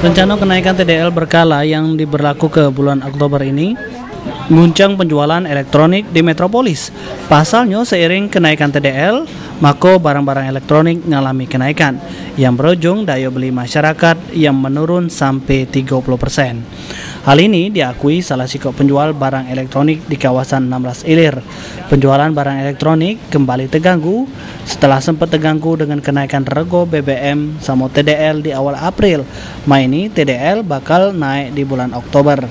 Rencana kenaikan TDL berkala yang diberlaku ke bulan Oktober ini mengguncang penjualan elektronik di metropolis. Pasalnya seiring kenaikan TDL, maka barang-barang elektronik mengalami kenaikan yang berujung daya beli masyarakat yang menurun sampai 30%. Hal ini diakui salah satu penjual barang elektronik di kawasan 16 Ilir. Penjualan barang elektronik kembali terganggu setelah sempat terganggu dengan kenaikan rego BBM sama TDL di awal April. Ini TDL bakal naik di bulan Oktober.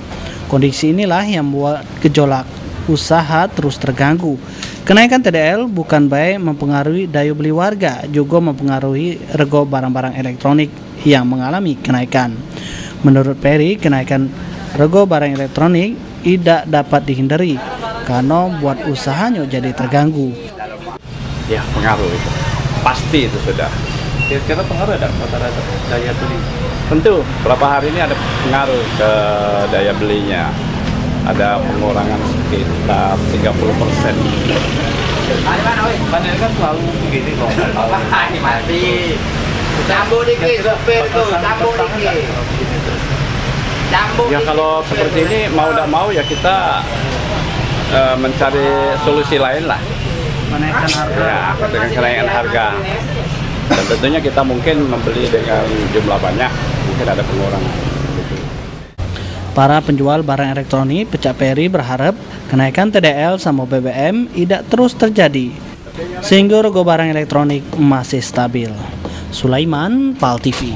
Kondisi inilah yang membuat gejolak usaha terus terganggu. Kenaikan TDL bukan baik mempengaruhi daya beli warga, juga mempengaruhi rego barang-barang elektronik yang mengalami kenaikan. Menurut Peri, kenaikan rego barang elektronik tidak dapat dihindari karena buat usahanya jadi terganggu. Ya, pengaruh itu. Pasti itu sudah. Kira-kira pengaruh ada rata-rata daya beli? Tentu, berapa hari ini ada pengaruh ke daya belinya. Ada pengurangan sekitar 30%. Padahal kan selalu begini kok. Mati. Campur dikit, sopir tuh, campur dikit. Ya kalau seperti ini mau tidak mau ya kita mencari solusi lain lah. Menaikkan harga. Ya, dengan kenaikan harga. Dan tentunya kita mungkin membeli dengan jumlah banyak, mungkin ada pengurangan. Para penjual barang elektronik Pecah Peri berharap kenaikan TDL sama BBM tidak terus terjadi, sehingga rego barang elektronik masih stabil. Sulaiman, PAL TV.